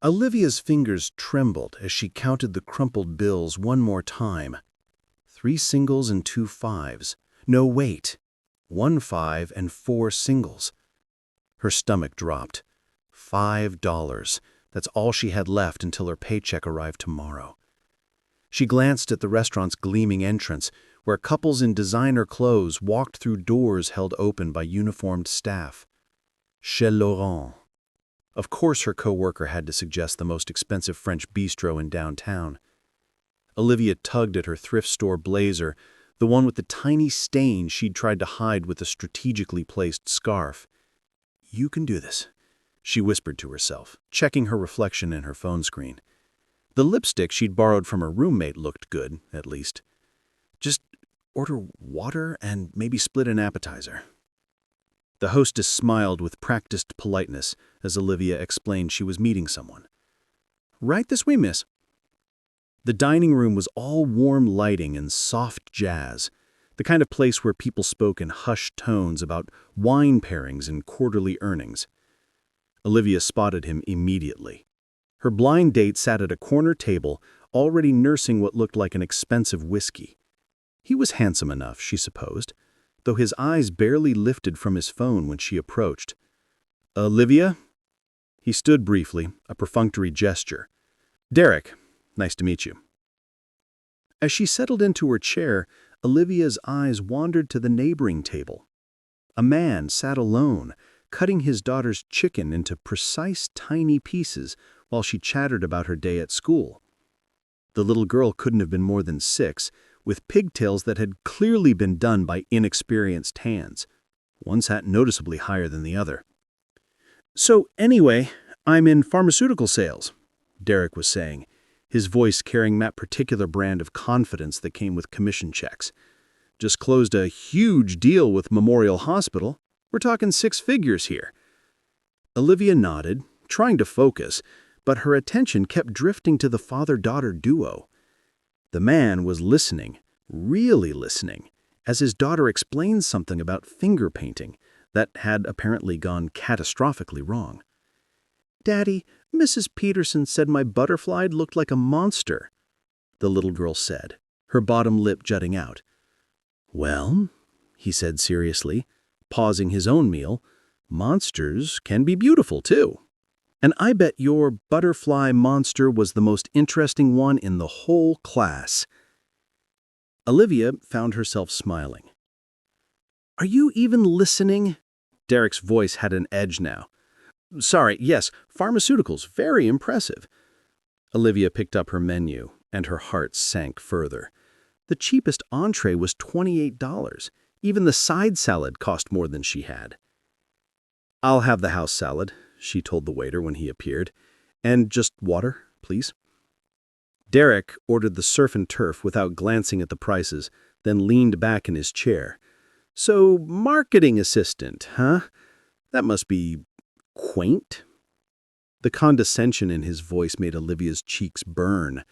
Olivia's fingers trembled as she counted the crumpled bills one more time. 3 singles and 2 fives. No, wait. 1 5 and 4 singles. Her stomach dropped. $5. That's all she had left until her paycheck arrived tomorrow. She glanced at the restaurant's gleaming entrance, where couples in designer clothes walked through doors held open by uniformed staff. Chez Laurent. Of course her co-worker had to suggest the most expensive French bistro in downtown. Olivia tugged at her thrift store blazer, the one with the tiny stain she'd tried to hide with a strategically placed scarf. "You can do this," she whispered to herself, checking her reflection in her phone screen. The lipstick she'd borrowed from her roommate looked good, at least. "Just order water and maybe split an appetizer." The hostess smiled with practiced politeness as Olivia explained she was meeting someone. "Right this way, miss." The dining room was all warm lighting and soft jazz, the kind of place where people spoke in hushed tones about wine pairings and quarterly earnings. Olivia spotted him immediately. Her blind date sat at a corner table, already nursing what looked like an expensive whiskey. He was handsome enough, she supposed, though his eyes barely lifted from his phone when she approached. "Olivia?" He stood briefly, a perfunctory gesture. "Derek, nice to meet you." As she settled into her chair, Olivia's eyes wandered to the neighboring table. A man sat alone, cutting his daughter's chicken into precise tiny pieces while she chattered about her day at school. The little girl couldn't have been more than 6, with pigtails that had clearly been done by inexperienced hands. One sat noticeably higher than the other. "So anyway, I'm in pharmaceutical sales," Derek was saying, his voice carrying that particular brand of confidence that came with commission checks. "Just closed a huge deal with Memorial Hospital. We're talking 6 figures here." Olivia nodded, trying to focus, but her attention kept drifting to the father-daughter duo. The man was listening, really listening, as his daughter explained something about finger painting that had apparently gone catastrophically wrong. "Daddy, Mrs. Peterson said my butterfly looked like a monster," the little girl said, her bottom lip jutting out. "Well," he said seriously, pausing his own meal, "monsters can be beautiful too. And I bet your butterfly monster was the most interesting one in the whole class." Olivia found herself smiling. "Are you even listening?" Derek's voice had an edge now. "Sorry, yes, pharmaceuticals, very impressive." Olivia picked up her menu, and her heart sank further. The cheapest entree was $28. Even the side salad cost more than she had. "I'll have the house salad," she told the waiter when he appeared. "And just water, please." Derek ordered the surf and turf without glancing at the prices, then leaned back in his chair. "So, marketing assistant, huh? That must be quaint." The condescension in his voice made Olivia's cheeks burn.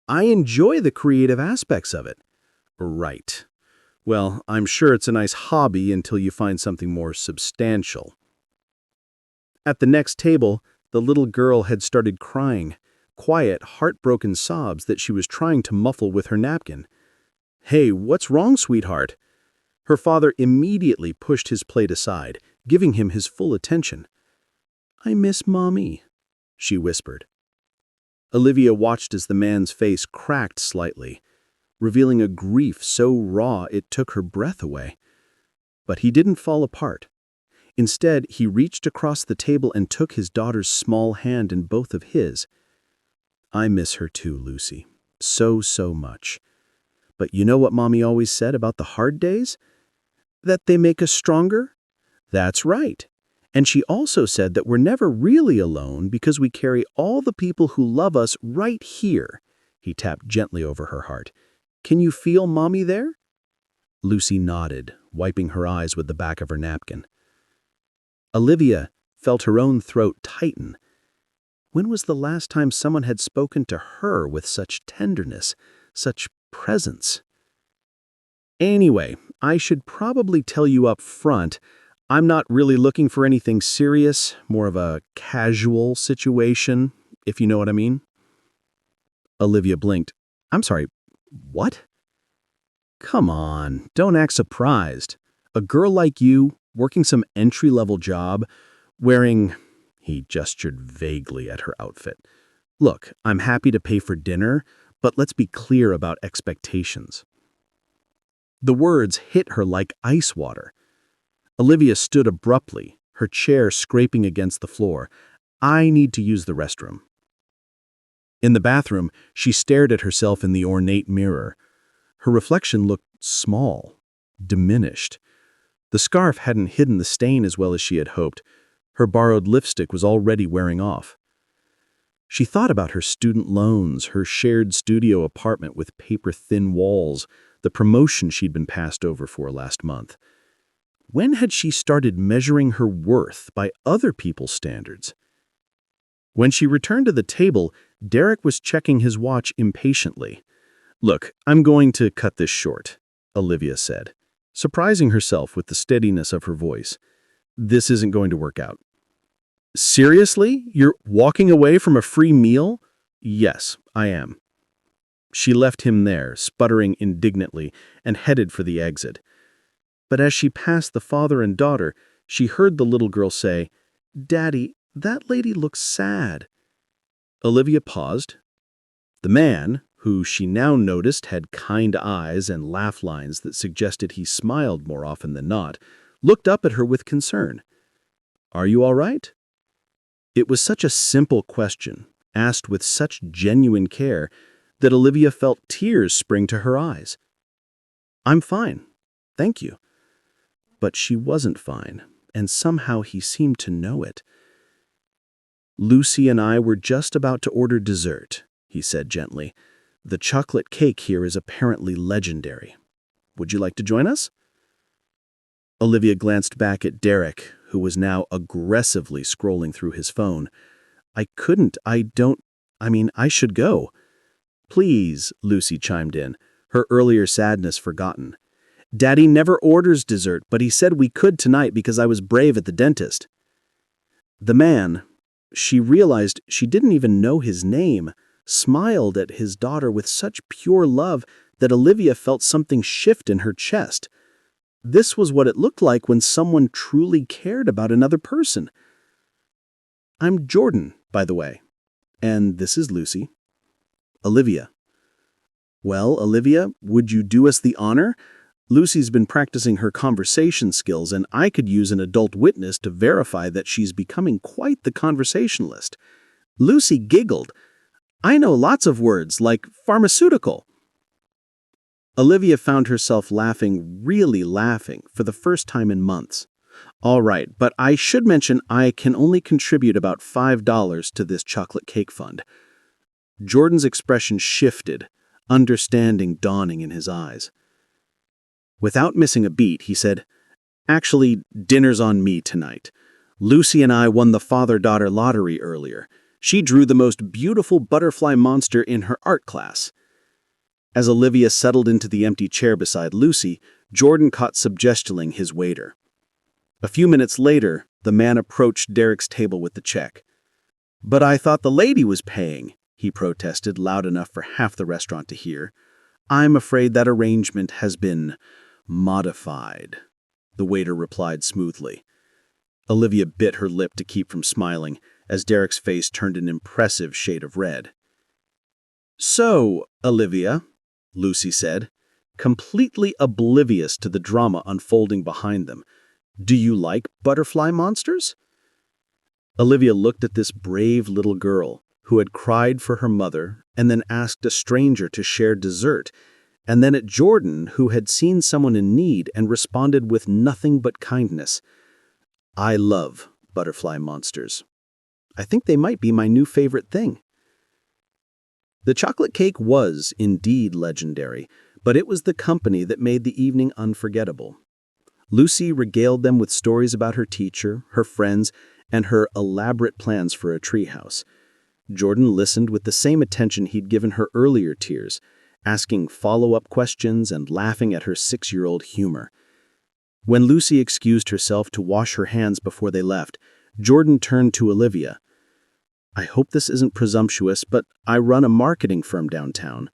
"I enjoy the creative aspects of it." "Right. Well, I'm sure it's a nice hobby until you find something more substantial." At the next table, the little girl had started crying, quiet, heartbroken sobs that she was trying to muffle with her napkin. "Hey, what's wrong, sweetheart?" Her father immediately pushed his plate aside, giving him his full attention. "I miss Mommy," she whispered. Olivia watched as the man's face cracked slightly, revealing a grief so raw it took her breath away. But he didn't fall apart. Instead, he reached across the table and took his daughter's small hand in both of his. "I miss her too, Lucy. So much. But you know what Mommy always said about the hard days? That they make us stronger?" "That's right. And she also said that we're never really alone because we carry all the people who love us right here." He tapped gently over her heart. "Can you feel Mommy there?" Lucy nodded, wiping her eyes with the back of her napkin. Olivia felt her own throat tighten. When was the last time someone had spoken to her with such tenderness, such presence? "Anyway, I should probably tell you up front, I'm not really looking for anything serious, more of a casual situation. if you know what I mean." Olivia blinked. "I'm sorry, what?" "Come on, don't act surprised. A girl like you, working some entry-level job, wearing—" He gestured vaguely at her outfit. "Look, I'm happy to pay for dinner, but let's be clear about expectations." The words hit her like ice water. Olivia stood abruptly, her chair scraping against the floor. "I need to use the restroom." In the bathroom, she stared at herself in the ornate mirror. Her reflection looked small, diminished. The scarf hadn't hidden the stain as well as she had hoped. Her borrowed lipstick was already wearing off. She thought about her student loans, her shared studio apartment with paper-thin walls, the promotion she'd been passed over for last month. When had she started measuring her worth by other people's standards? When she returned to the table, Derek was checking his watch impatiently. "Look, I'm going to cut this short," Olivia said, surprising herself with the steadiness of her voice. "This isn't going to work out." "Seriously? You're walking away from a free meal?" "Yes, I am." She left him there, sputtering indignantly, and headed for the exit. But as she passed the father and daughter, she heard the little girl say, "Daddy, that lady looks sad." Olivia paused. The man, who she now noticed had kind eyes and laugh lines that suggested he smiled more often than not, looked up at her with concern. "Are you all right?" It was such a simple question, asked with such genuine care, that Olivia felt tears spring to her eyes. "I'm fine, thank you." But she wasn't fine, and somehow he seemed to know it. "Lucy and I were just about to order dessert," he said gently. "The chocolate cake here is apparently legendary. Would you like to join us?" Olivia glanced back at Derek, who was now aggressively scrolling through his phone. I should go." "Please," Lucy chimed in, her earlier sadness forgotten. "Daddy never orders dessert, but he said we could tonight because I was brave at the dentist." The man, she realized she didn't even know his name, smiled at his daughter with such pure love that Olivia felt something shift in her chest. This was what it looked like when someone truly cared about another person. "I'm Jordan, by the way. And this is Lucy." "Olivia." "Well, Olivia, would you do us the honor? Lucy's been practicing her conversation skills, and I could use an adult witness to verify that she's becoming quite the conversationalist." Lucy giggled. "I know lots of words, like pharmaceutical." Olivia found herself laughing, really laughing, for the first time in months. "All right, but I should mention I can only contribute about $5 to this chocolate cake fund." Jordan's expression shifted, understanding dawning in his eyes. Without missing a beat, he said, "Actually, dinner's on me tonight. Lucy and I won the father-daughter lottery earlier. She drew the most beautiful butterfly monster in her art class." As Olivia settled into the empty chair beside Lucy, Jordan caught suggesting his waiter. A few minutes later, the man approached Derek's table with the check. "But I thought the lady was paying," he protested loud enough for half the restaurant to hear. "I'm afraid that arrangement has been modified," the waiter replied smoothly. Olivia bit her lip to keep from smiling, as Derek's face turned an impressive shade of red. "So, Olivia," Lucy said, completely oblivious to the drama unfolding behind them, "do you like butterfly monsters?" Olivia looked at this brave little girl who had cried for her mother and then asked a stranger to share dessert, and then at Jordan, who had seen someone in need and responded with nothing but kindness. "I love butterfly monsters. I think they might be my new favorite thing." The chocolate cake was indeed legendary, but it was the company that made the evening unforgettable. Lucy regaled them with stories about her teacher, her friends, and her elaborate plans for a treehouse. Jordan listened with the same attention he'd given her earlier tears, asking follow-up questions and laughing at her 6-year-old humor. When Lucy excused herself to wash her hands before they left, Jordan turned to Olivia. I hope this isn't presumptuous, but I run a marketing firm downtown.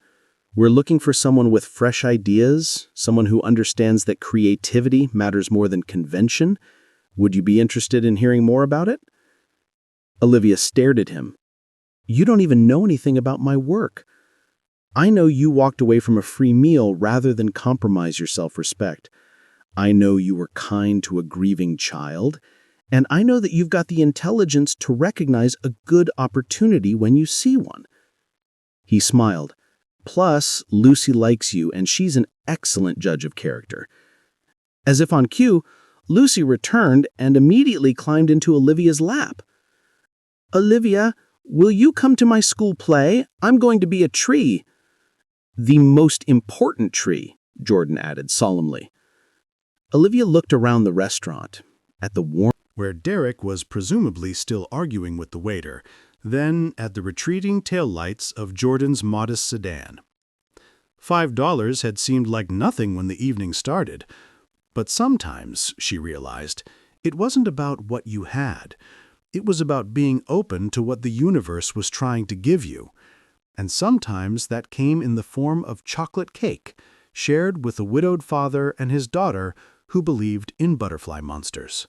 We're looking for someone with fresh ideas, someone who understands that creativity matters more than convention. Would you be interested in hearing more about it? Olivia stared at him. You don't even know anything about my work. I know you walked away from a free meal rather than compromise your self-respect. I know you were kind to a grieving child, and I know that you've got the intelligence to recognize a good opportunity when you see one. He smiled. Plus, Lucy likes you, and she's an excellent judge of character. As if on cue, Lucy returned and immediately climbed into Olivia's lap. Olivia, will you come to my school play? I'm going to be a tree. The most important tree, Jordan added solemnly. Olivia looked around the restaurant, at the warm where Derek was presumably still arguing with the waiter, then at the retreating taillights of Jordan's modest sedan. $5 had seemed like nothing when the evening started, but sometimes, she realized, it wasn't about what you had. It was about being open to what the universe was trying to give you. And sometimes that came in the form of chocolate cake, shared with a widowed father and his daughter who believed in butterfly monsters.